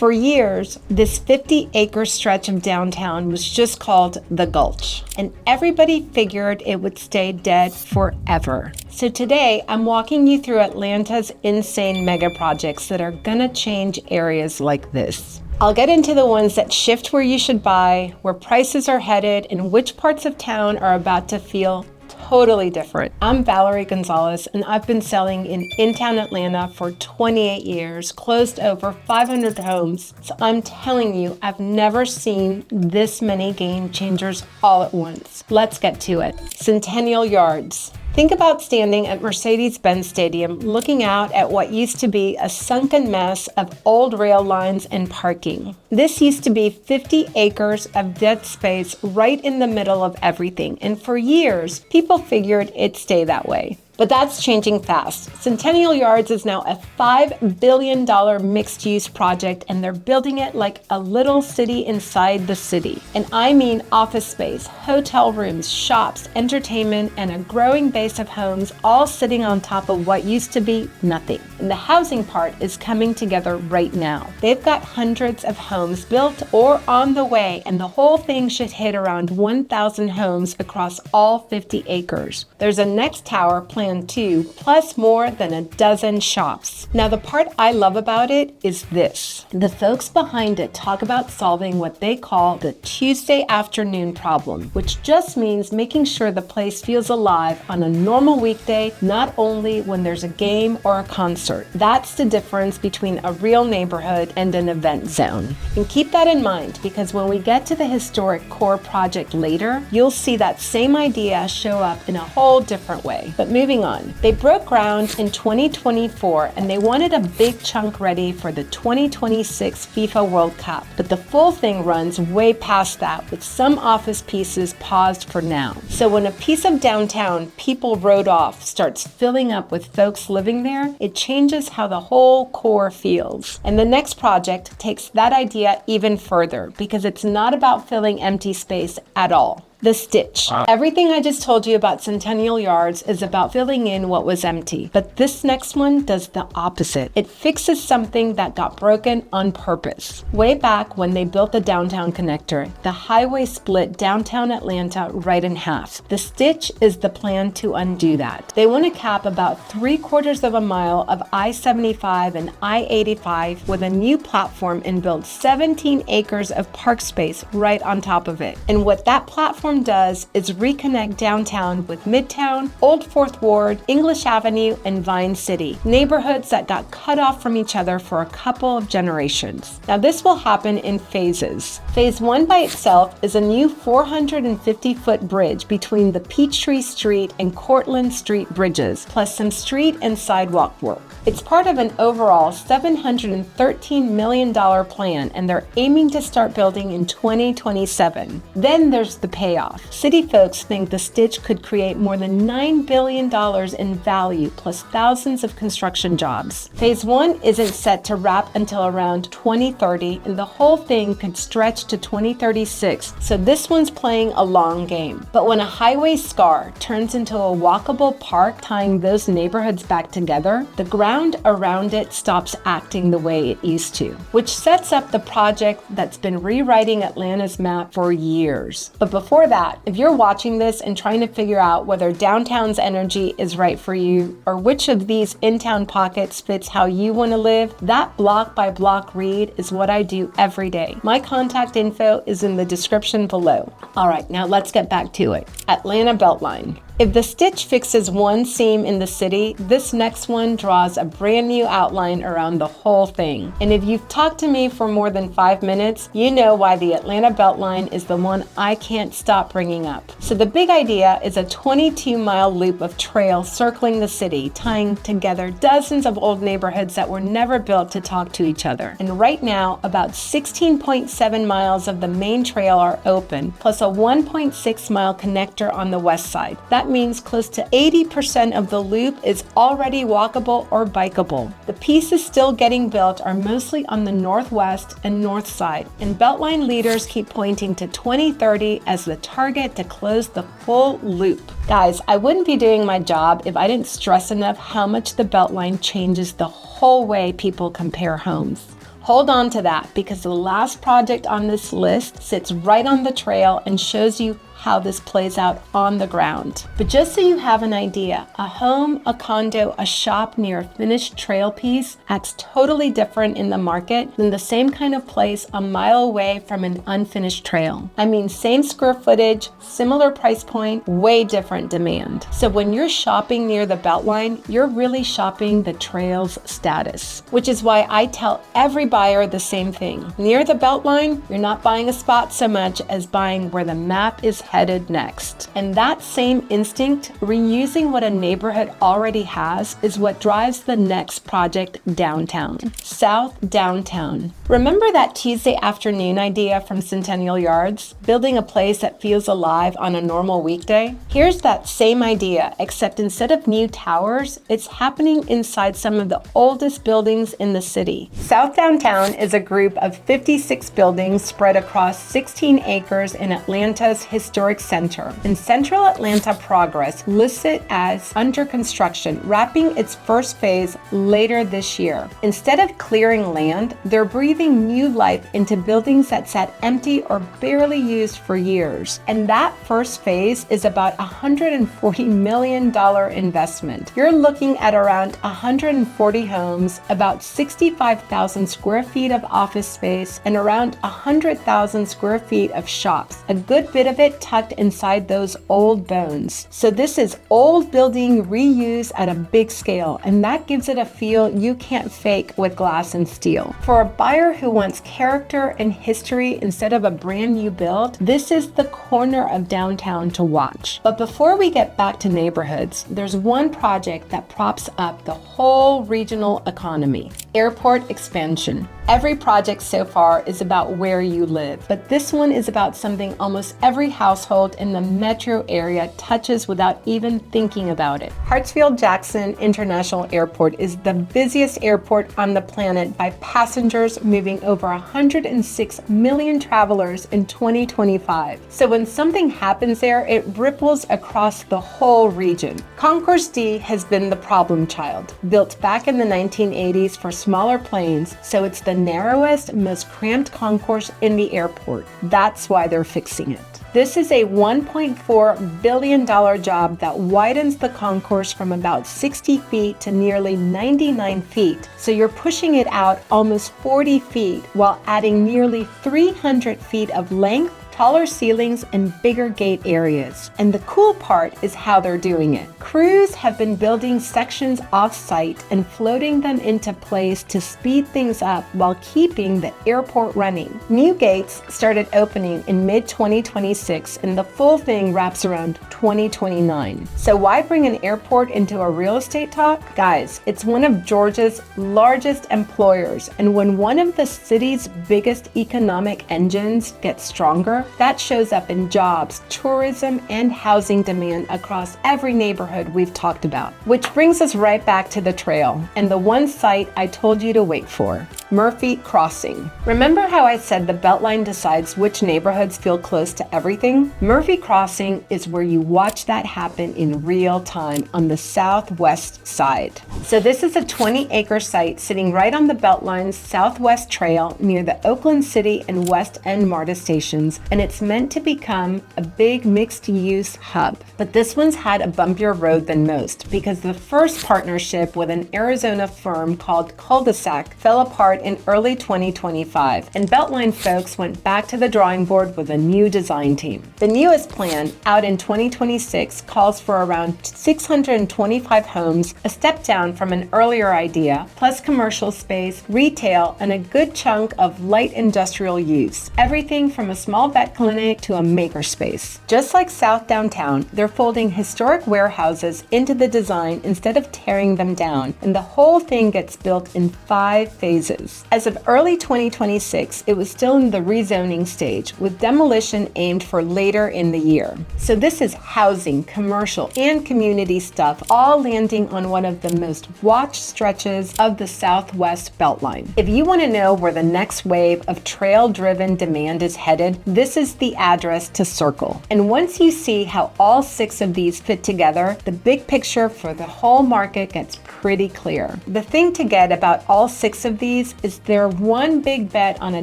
For years, this 50-acre stretch of downtown was just called the Gulch, and everybody figured it would stay dead forever. So today, I'm walking you through Atlanta's insane mega projects that are gonna change areas like this. I'll get into the ones that shift where you should buy, where prices are headed, and which parts of town are about to feel totally different. I'm Gonzalez, and I've been selling in town Atlanta for 28 years, closed over 500 homes. So I'm telling you, I've never seen this many game changers all at once. Let's get to it. Centennial Yards. Think about standing at Mercedes-Benz Stadium looking out at what used to be a sunken mess of old rail lines and parking. This used to be 50 acres of dead space right in the middle of everything, and for years, people figured it'd stay that way. But that's changing fast. Centennial Yards is now a $5 billion mixed-use project, and they're building it like a little city inside the city. And I mean office space, hotel rooms, shops, entertainment, and a growing base of homes all sitting on top of what used to be nothing. And the housing part is coming together right now. They've got hundreds of homes built or on the way, and the whole thing should hit around 1,000 homes across all 50 acres. There's a next tower planned too, plus more than a dozen shops. Now, the part I love about it is this. The folks behind it talk about solving what they call the Tuesday afternoon problem, which just means making sure the place feels alive on a normal weekday, not only when there's a game or a concert. That's the difference between a real neighborhood and an event zone. And keep that in mind, because when we get to the historic core project later, you'll see that same idea show up in a whole different way. But moving on. They broke ground in 2024 and they wanted a big chunk ready for the 2026 FIFA World Cup. But the full thing runs way past that, with some office pieces paused for now. So when a piece of downtown people wrote off starts filling up with folks living there, it changes how the whole core feels. And the next project takes that idea even further, because it's not about filling empty space at all. The Stitch. Everything I just told you about Centennial Yards is about filling in what was empty, but this next one does the opposite. It fixes something that got broken on purpose. Way back when they built the downtown connector, the highway split downtown Atlanta right in half. The Stitch is the plan to undo that. They want to cap about 3/4 of a mile of I-75 and I-85 with a new platform and build 17 acres of park space right on top of it. And what that platform does is reconnect downtown with Midtown, Old Fourth Ward, English Avenue, and Vine City, neighborhoods that got cut off from each other for a couple of generations. Now, this will happen in phases. Phase 1 by itself is a new 450-foot bridge between the Peachtree Street and Cortlandt Street bridges, plus some street and sidewalk work. It's part of an overall $713 million plan, and they're aiming to start building in 2027. Then there's the payoff. City folks think the Stitch could create more than $9 billion in value, plus thousands of construction jobs. Phase 1 isn't set to wrap until around 2030, and the whole thing could stretch to 2036, so this one's playing a long game. But when a highway scar turns into a walkable park tying those neighborhoods back together, the ground around it stops acting the way it used to, which sets up the project that's been rewriting Atlanta's map for years. But before that, if you're watching this and trying to figure out whether downtown's energy is right for you, or which of these in-town pockets fits how you want to live, that block-by-block read is what I do every day. My contact info is in the description below. All right, now let's get back to it. Atlanta Beltline. If the Stitch fixes one seam in the city, this next one draws a brand new outline around the whole thing. And if you've talked to me for more than 5 minutes, you know why the Atlanta Beltline is the one I can't stop bringing up. So the big idea is a 22-mile loop of trail circling the city, tying together dozens of old neighborhoods that were never built to talk to each other. And right now, about 16.7 miles of the main trail are open, plus a 1.6-mile connector on the west side. That means close to 80% of the loop is already walkable or bikeable. The pieces still getting built are mostly on the northwest and north side, and Beltline leaders keep pointing to 2030 as the target to close the full loop. Guys, I wouldn't be doing my job if I didn't stress enough how much the Beltline changes the whole way people compare homes. Hold on to that because the last project on this list sits right on the trail and shows you how this plays out on the ground. But just so you have an idea, a home, a condo, a shop near a finished trail piece acts totally different in the market than the same kind of place a mile away from an unfinished trail. I mean, same square footage, similar price point, way different demand. So when you're shopping near the Beltline, you're really shopping the trail's status, which is why I tell every buyer the same thing. Near the Beltline, you're not buying a spot so much as buying where the map is headed next. And that same instinct, reusing what a neighborhood already has, is what drives the next project downtown. South Downtown. Remember that Tuesday afternoon idea from Centennial Yards? Building a place that feels alive on a normal weekday? Here's that same idea, except instead of new towers, it's happening inside some of the oldest buildings in the city. South Downtown is a group of 56 buildings spread across 16 acres in Atlanta's historic center. And Central Atlanta Progress lists it as under construction, wrapping its first phase later this year. Instead of clearing land, they're breathing new life into buildings that sat empty or barely used for years. And that first phase is about $140 million investment. You're looking at around 140 homes, about 65,000 square feet of office space, and around 100,000 square feet of shops. A good bit of it tucked inside those old bones. So this is old building reused at a big scale, and that gives it a feel you can't fake with glass and steel. For a buyer who wants character and history instead of a brand new build, this is the corner of downtown to watch. But before we get back to neighborhoods, there's one project that props up the whole regional economy: airport expansion. Every project so far is about where you live, but this one is about something almost every household in the metro area touches without even thinking about it. Hartsfield-Jackson International Airport is the busiest airport on the planet by passengers, moving over 106 million travelers in 2025. So when something happens there, it ripples across the whole region. Concourse D has been the problem child. Built back in the 1980s for smaller planes, so it's the narrowest, most cramped concourse in the airport. That's why they're fixing it. This is a $1.4 billion job that widens the concourse from about 60 feet to nearly 99 feet. So you're pushing it out almost 40 feet while adding nearly 300 feet of length, taller ceilings, and bigger gate areas. And the cool part is how they're doing it. Crews have been building sections off-site and floating them into place to speed things up while keeping the airport running. New gates started opening in mid-2026, and the full thing wraps around 2029. So why bring an airport into a real estate talk? Guys, it's one of Georgia's largest employers, and when one of the city's biggest economic engines gets stronger, that shows up in jobs, tourism, and housing demand across every neighborhood we've talked about. Which brings us right back to the trail and the one site I told you to wait for: Murphy Crossing. Remember how I said the Beltline decides which neighborhoods feel close to everything? Murphy Crossing is where you watch that happen in real time on the southwest side. So this is a 20-acre site sitting right on the Beltline's southwest trail near the Oakland City and West End MARTA stations, and it's meant to become a big mixed-use hub. But this one's had a bumpier road than most because the first partnership with an Arizona firm called Cul-de-sac fell apart in early 2025, and Beltline folks went back to the drawing board with a new design team. The newest plan, out in 2026, calls for around 625 homes, a step down from an earlier idea, plus commercial space, retail, and a good chunk of light industrial use. Everything from a small vet clinic to a makerspace. Just like South Downtown, they're folding historic warehouses into the design instead of tearing them down, and the whole thing gets built in 5 phases. As of early 2026, it was still in the rezoning stage, with demolition aimed for later in the year. So this is housing, commercial, and community stuff, all landing on one of the most watched stretches of the Southwest Beltline. If you want to know where the next wave of trail-driven demand is headed, this this is the address to circle. And once you see how all 6 of these fit together, the big picture for the whole market gets pretty clear. The thing to get about all 6 of these is they're one big bet on a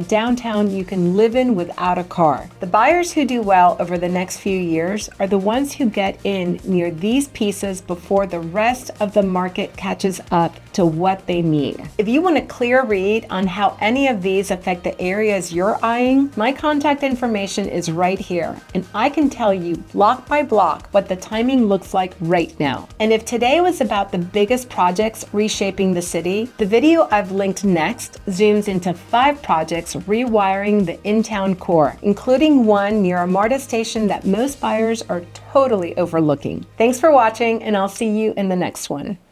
downtown you can live in without a car. The buyers who do well over the next few years are the ones who get in near these pieces before the rest of the market catches up to what they need. If you want a clear read on how any of these affect the areas you're eyeing, my contact information is right here, and I can tell you block by block what the timing looks like right now. And if today was about the biggest projects reshaping the city, the video I've linked next zooms into 5 projects rewiring the in-town core, including one near a MARTA station that most buyers are totally overlooking. Thanks for watching, and I'll see you in the next one.